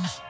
What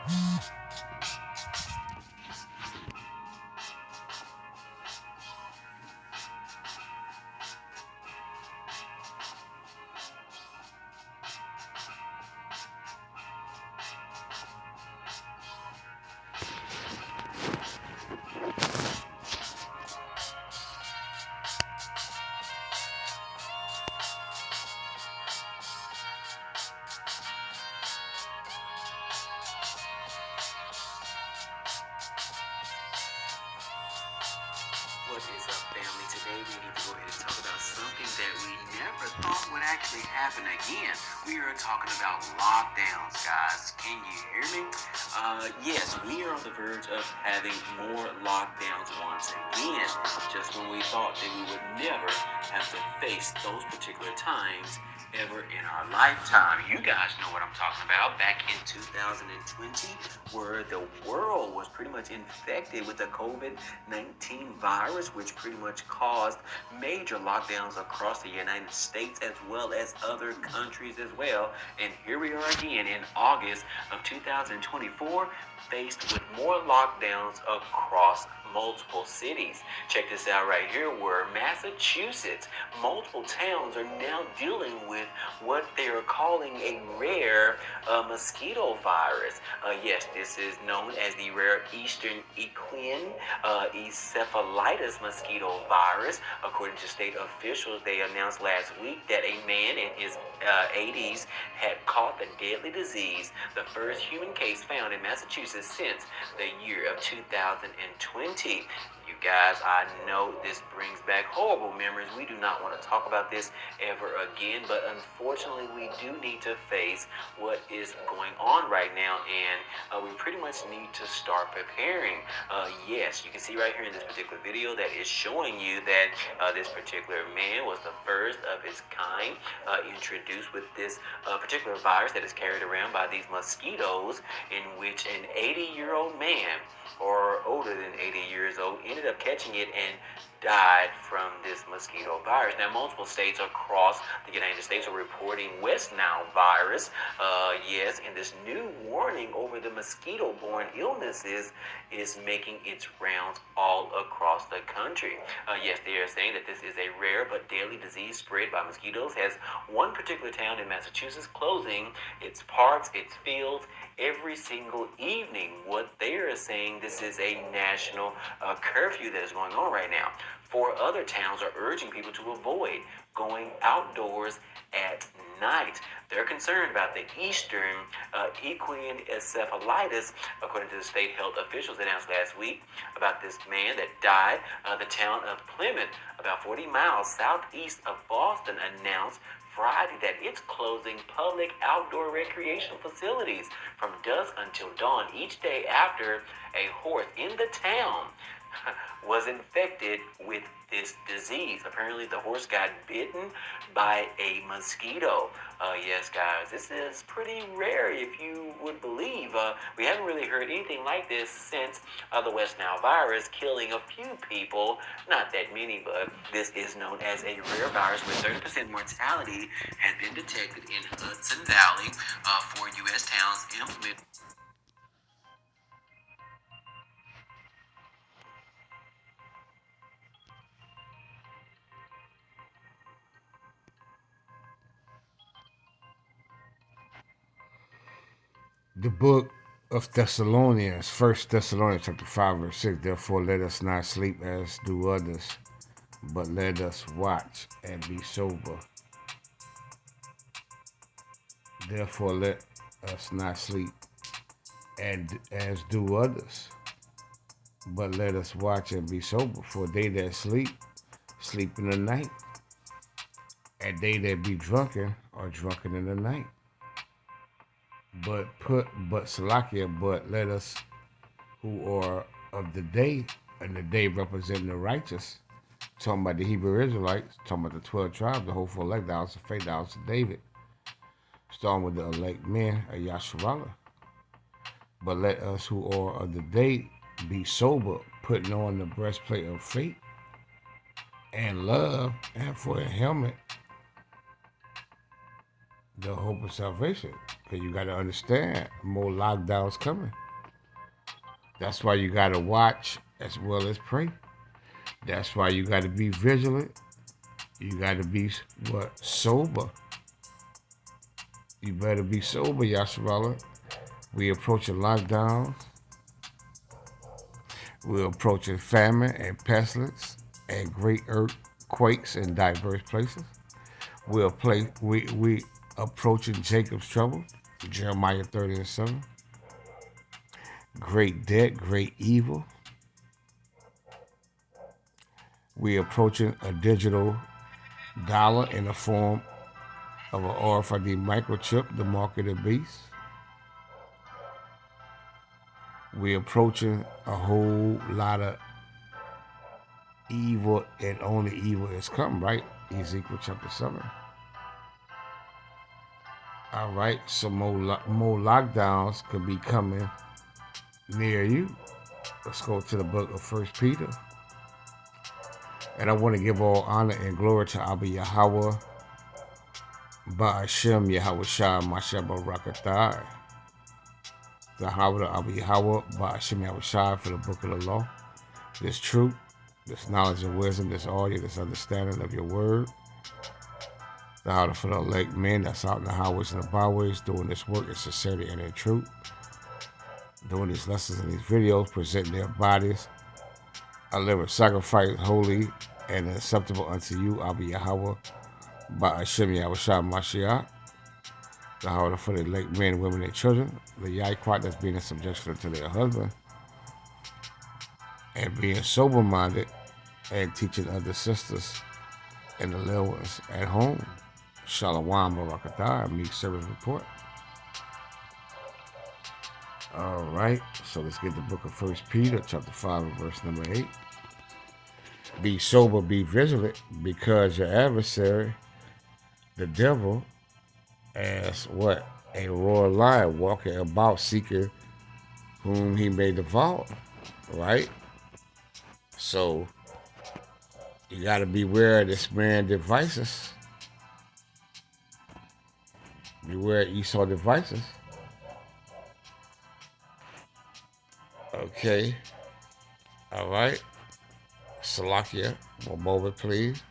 is up, family? Today we need to go ahead and talk about something that we never thought would actually happen again. We are talking about lockdowns, guys. Can you hear me? Yes, we are on the verge of having more lockdowns once again. Just when we thought that we would never have to face those particular times ever in our lifetime. You guys know what I'm talking about. Back in 2020, where the world was pretty much infected with the COVID-19 virus, which pretty much caused major lockdowns across the United States as well as other countries as well. And here we are again in August of 2024, faced with more lockdowns across multiple cities. Check this out right here, where Massachusetts, multiple towns are now dealing with what they are calling a rare mosquito virus. Yes, this is known as the rare Eastern equine encephalitis mosquito virus. According to state officials, they announced last week that a man in his 80s had caught the deadly disease, the first human case found in Massachusetts since the year of 2020. You guys, I know this brings back horrible memories. We do not want to talk about this ever again, but unfortunately, we do need to face what is going on right now, and we pretty much need to start preparing. Yes, you can see right here in this particular video that is showing you that this particular man was the first of his kind introduced with this particular virus that is carried around by these mosquitoes, in which an 80-year-old man, or older than 80 years old, ended up catching it and died from this mosquito virus. Now, multiple states across the United States are reporting West Nile virus. Yes, and this new warning over the mosquito-borne illnesses is making its rounds all across the country. Yes, they are saying that this is a rare but deadly disease spread by mosquitoes, has one particular town in Massachusetts closing its parks, its fields, every single evening. What they are saying, this is a national curfew that is going on right now. 4 other towns are urging people to avoid going outdoors at night. They're concerned about the Eastern equine encephalitis, according to the state health officials announced last week about this man that died. The town of Plymouth, about 40 miles southeast of Boston, announced Friday that it's closing public outdoor recreation facilities from dusk until dawn each day after a horse in the town was infected with this disease. Apparently, the horse got bitten by a mosquito. Yes, guys, this is pretty rare, if you would believe. We haven't really heard anything like this since the West Nile virus, killing a few people. Not that many, but this is known as a rare virus where 30% mortality has been detected in Hudson Valley for U.S. towns implement. The book of Thessalonians, First Thessalonians chapter 5, verse 6, therefore let us not sleep as do others, but let us watch and be sober. Therefore let us not sleep and as do others, but let us watch and be sober. For they that sleep, sleep in the night, and they that be drunken are drunken in the night. But Salakia, but let us who are of the day, and the day representing the righteous, talking about the Hebrew Israelites, talking about the 12 tribes, the hopeful elect, the house of faith, the house of David, starting with the elect men of Yasharallah. But let us who are of the day be sober, putting on the breastplate of faith and love, and for a helmet, the hope of salvation. Because you got to understand, more lockdowns coming. That's why you got to watch as well as pray. That's why you got to be vigilant. You got to be what? Sober. You better be sober, Yasharala. We approaching lockdowns. We're approaching famine and pestilence and great earthquakes in diverse places. We approaching Jacob's trouble, Jeremiah 30:7. Great debt, great evil. We approaching a digital dollar in the form of an RFID microchip, the mark of the beast. We approaching a whole lot of evil, and only evil is come, right? Ezekiel chapter 7. All right, so more lockdowns could be coming near you. Let's go to the book of First Peter. And I want to give all honor and glory to Abba Yahweh, Ba'ashem Yahweh Shah Mashaba Rakatai. The Howard Abba Yahweh, Ba'ashem Yahweh Shah for the book of the law. This truth, this knowledge and wisdom, this audio, this understanding of your word. The Howard for the elect men that's out in the highways and the byways doing this work in sincerity and in truth. Doing these lessons and these videos, presenting their bodies a living sacrifice, holy and acceptable unto you, Abba Yahweh, Ba'ashem Yahweh Shah Mashiach. The Howard for the elect men, women, and children. The Yaquat that's being in subjection to their husband. And being sober-minded and teaching other sisters and the little ones at home. Shalom Barakatah, Meek Service Report. All right, so let's get the book of First Peter, chapter 5, and verse number 8. Be sober, be vigilant, because your adversary, the devil, as what? A roaring lion, walking about seeking whom he may devour, right? So you got to beware of this man's devices. Beware of Esau devices. Okay. All right. Salakia, one moment, please.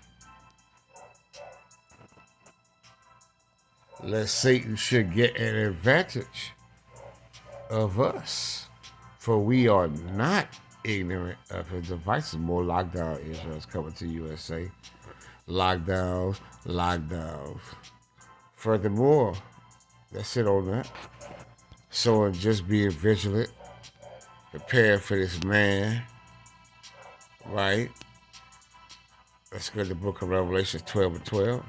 Lest Satan should get an advantage of us, for we are not ignorant of his devices. More lockdown Israel is coming to USA. Lockdowns. Furthermore, that's it on that. So just being vigilant, prepare for this man, right? Let's go to the book of Revelation 12:12.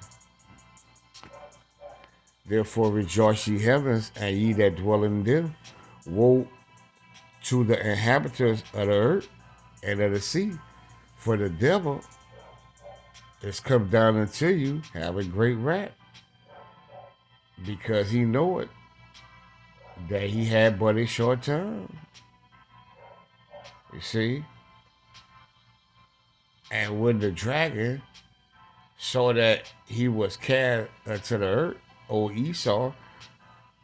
Therefore rejoice ye heavens, and ye that dwell in them. Woe to the inhabitants of the earth and of the sea, for the devil is come down unto you, having great wrath, because he knoweth that he had but a short time. You see? And when the dragon saw that he was cast unto the earth, old Esau,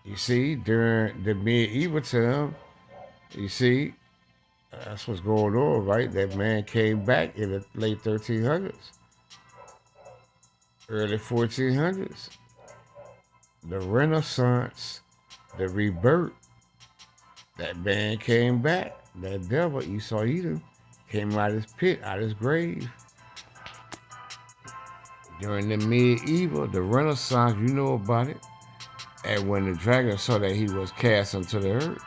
you see, during the medieval time, you see, that's what's going on, right? That man came back in the late 1300s, early 1400s. The Renaissance, the rebirth, that man came back. That devil, Esau Edom, came out of his pit, out of his grave. During the medieval, the Renaissance, you know about it. And when the dragon saw that he was cast unto the earth,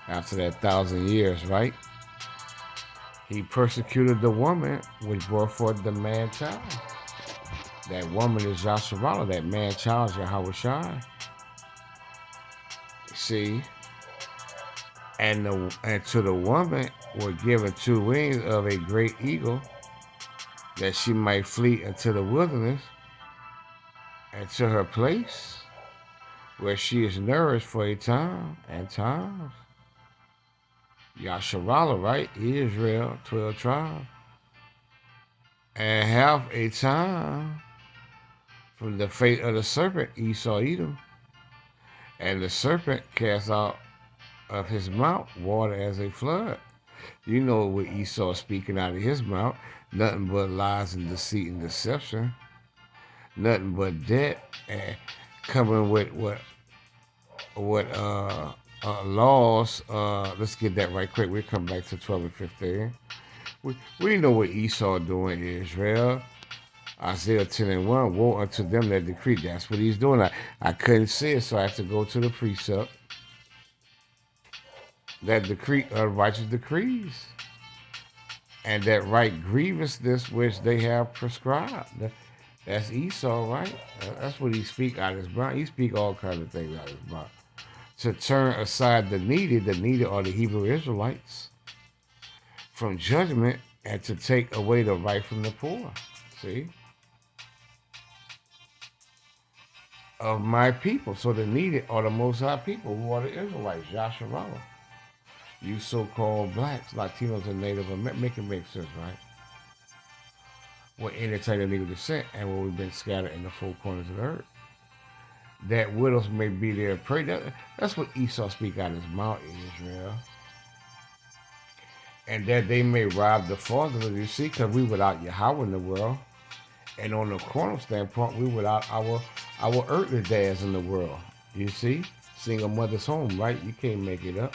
after that 1,000 years, right? He persecuted the woman which brought forth the man child. That woman is Yasharala, that man child is Yahweh Shai. See? And to the woman were given 2 wings of a great eagle, that she might flee into the wilderness and to her place, where she is nourished for a time and times. Yasharala, right? Israel, 12 tribes. And half a time from the fate of the serpent, Esau Edom. And the serpent cast out of his mouth water as a flood. You know what Esau speaking out of his mouth, nothing but lies and deceit and deception, nothing but debt, and coming with what laws. Let's get that right quick. We'll come back to 12 and 15. We know what Esau doing, Israel. Isaiah 10 and 1, woe unto them that decree. That's what he's doing. I couldn't see it, so I had to go to the precept. That decree, righteous decrees, and that right grievousness which they have prescribed. That's Esau, right? That's what he speak out of his mouth. He speak all kinds of things out of his mouth. To turn aside the needy are the Hebrew Israelites, from judgment, and to take away the right from the poor. See? Of my people. So the needy are the Most High people, who are the Israelites, Yasharallah. You so-called blacks, Latinos, and Native Americans. Make it make sense, right? We're any type of Negro descent, and where we've been scattered in the four corners of the earth. That widows may be their prey. That's what Esau speak out of his mouth, Israel. And that they may rob the fatherless, you see, because we without Yahweh in the world. And on the carnal standpoint, we without our earthly dads in the world. You see? Single mother's home, right? You can't make it up.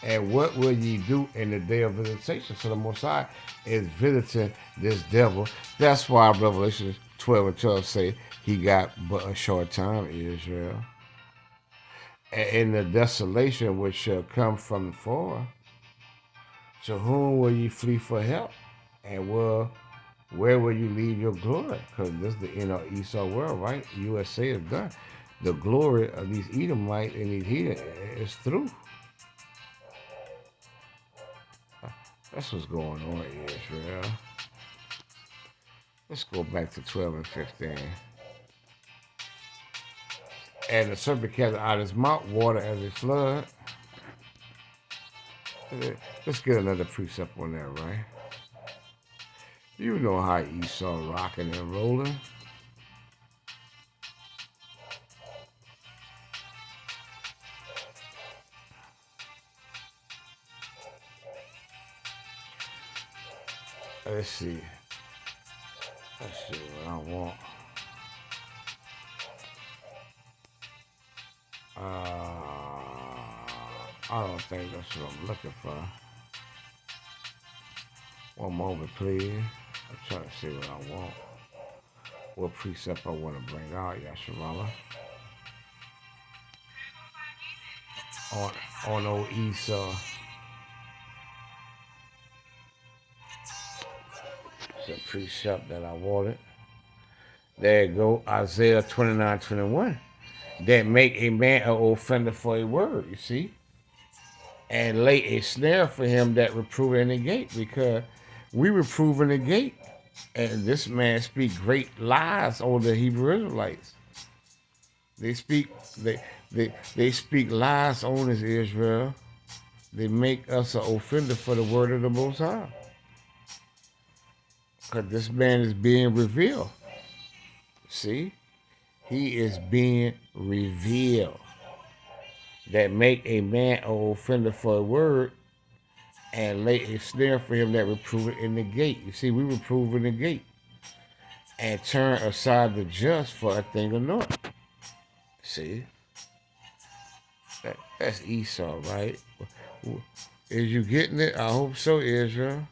And what will ye do in the day of visitation? So the Most High is visiting this devil. That's why Revelation 12 and 12 say he got but a short time, Israel. And in the desolation which shall come from the far, to whom will ye flee for help? And where will you leave your glory? Because this is the end of Esau world, right? USA is done. The glory of these Edomites and these heathen is through. That's what's going on, Israel. Let's go back to 12 and 15. And the serpent cast out his mouth water as a flood. Let's get another precept on that, right? You know how Esau rocking and rolling. Let's see what I want. I don't think that's what I'm looking for. One moment, please. I'm trying to see what I want. What precept I want to bring out, Yasharallah. On old Esau. It's a precept that I wanted. There you go, Isaiah 29:21. That make a man an offender for a word, you see? And lay a snare for him that reprove in the gate, because we reprove in the gate. And this man speak great lies on the Hebrew Israelites. They speak lies on us, Israel. They make us an offender for the word of the Most High. Because this man is being revealed. See? He is being revealed. That make a man an offender for a word, and lay a snare for him that reprove it in the gate. You see, we reprove in the gate. And turn aside the just for a thing of naught. See? That's Esau, right? Is you getting it? I hope so, Israel.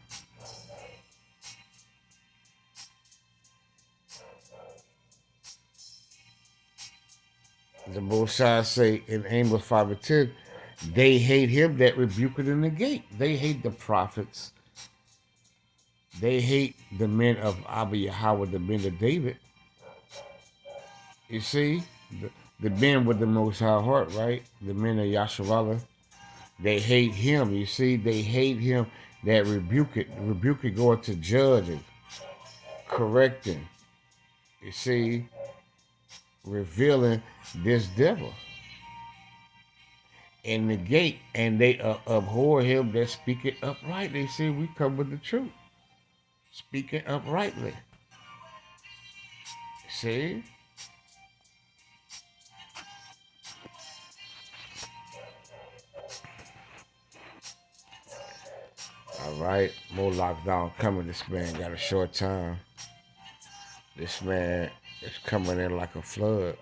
The Most High say in Amos 5 and 10, they hate him that rebuke it in the gate. They hate the prophets. They hate the men of Abba Yahweh, the men of David. You see? The men with the Most High heart, right? The men of Yasharallah. They hate him. You see? They hate him that rebuke it going to judging, correcting. You see? Revealing this devil in the gate, and they abhor him that speaketh uprightly. See, we come with the truth, speaking uprightly. See, All right, more lockdown coming. This man got a short time. This man is coming in like a flood.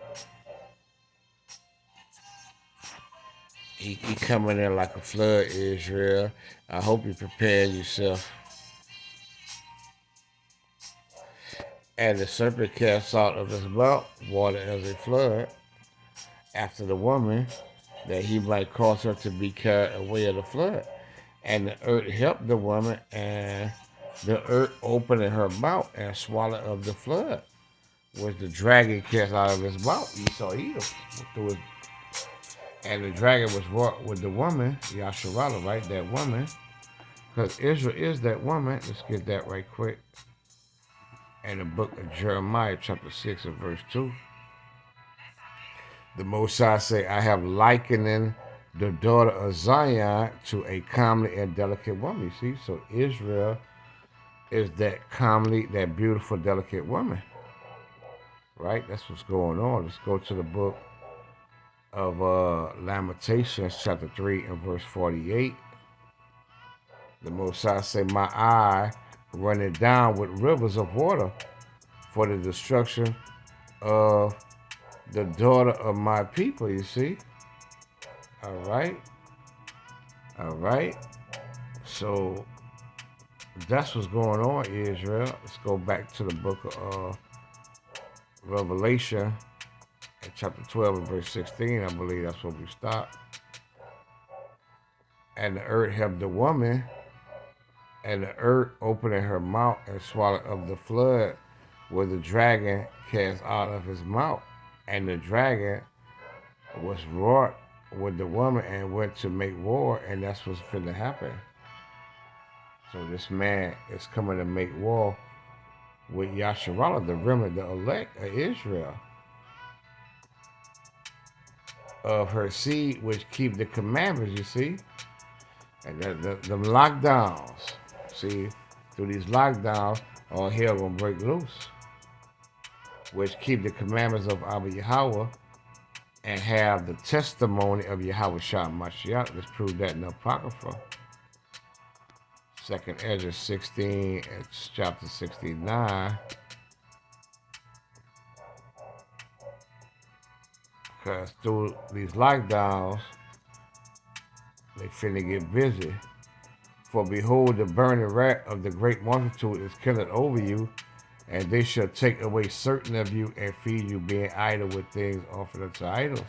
He coming in like a flood, Israel. I hope you prepare yourself. And the serpent cast out of his mouth water as a flood after the woman, that he might cause her to be carried away of the flood. And the earth helped the woman, and the earth opened her mouth and swallowed of the flood, which the dragon cast out of his mouth. Esau Edom through his, and the dragon was wrought with the woman, Yasharala, right? That woman, because Israel is that woman. Let's get that right quick. In the book of Jeremiah, chapter 6 and verse 2. The Most High say, I have likening the daughter of Zion to a comely and delicate woman. You see, so Israel is that comely, that beautiful, delicate woman. Right? That's what's going on. Let's go to the book of Lamentations, chapter 3 and verse 48. The Most High say, my eye running down with rivers of water for the destruction of the daughter of my people, you see? All right. All right. So that's what's going on, Israel. Let's go back to the book of Revelation, in chapter 12 and verse 16. I believe that's where we stop. And the earth helped the woman, and the earth opening her mouth and swallowed of the flood where the dragon cast out of his mouth. And the dragon was wrought with the woman and went to make war, and that's what's finna happen. So this man is coming to make war with Yasharallah, the remnant, the elect of Israel, of her seed, which keep the commandments, you see. And the lockdowns, see, through these lockdowns, all hell gonna break loose, which keep the commandments of Abba Yahweh and have the testimony of Yahweh Shah Mashiach. Let's prove that in the Apocrypha. Second Ezra 16, it's chapter 69. Because through these lockdowns, they finna get busy. For behold, the burning wrath of the great multitude is kindled over you, and they shall take away certain of you and feed you, being idle with things offered unto idols.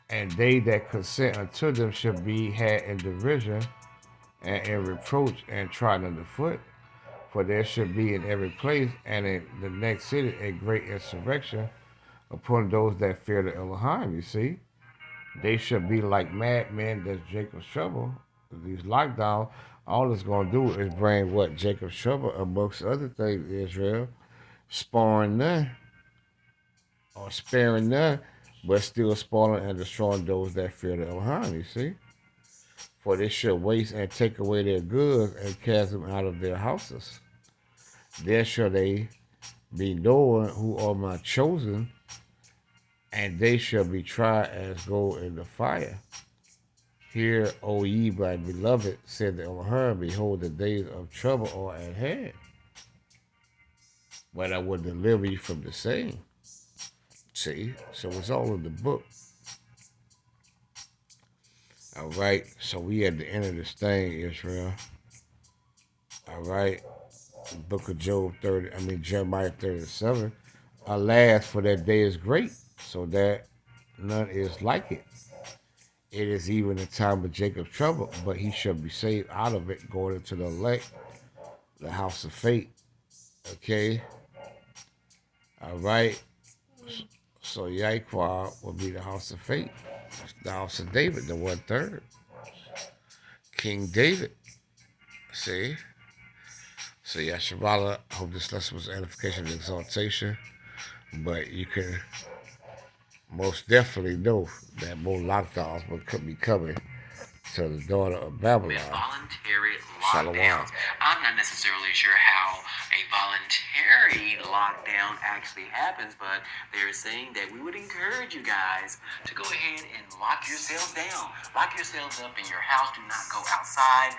And they that consent unto them shall be had in derision and in reproach and trodden underfoot. For there shall be in every place and in the next city a great insurrection upon those that fear the Elohim, you see. They shall be like madmen, that's Jacob's trouble. These lockdowns, all it's going to do is bring what? Jacob's trouble, amongst other things, Israel. Sparing none, or sparing none, but still spoiling and destroying those that fear the Elohim, you see. For they shall waste and take away their goods and cast them out of their houses. There shall they be known who are my chosen, and they shall be tried as gold in the fire. Hear, O ye my beloved, said the Elohim, behold, the days of trouble are at hand. But I will deliver you from the same. See? So it's all in the book. All right. So we at the end of this thing, Israel. All right. Book of Jeremiah 37. Alas, for that day is great, so that none is like it. It is even the time of Jacob's trouble, but he shall be saved out of it, going into the elect, the house of faith. Okay? All right? So Yahweh will be the house of faith. The house of David, the 1/3. King David. See? So Yashabala, I hope this lesson was edification and exaltation. But you can most definitely know that more lockdowns will be coming to the daughter of Babylon. With voluntary Shalom. lockdowns. I'm not necessarily sure how a voluntary lockdown actually happens, but they're saying that we would encourage you guys to go ahead and lock yourselves down. Lock yourselves up in your house. Do not go outside.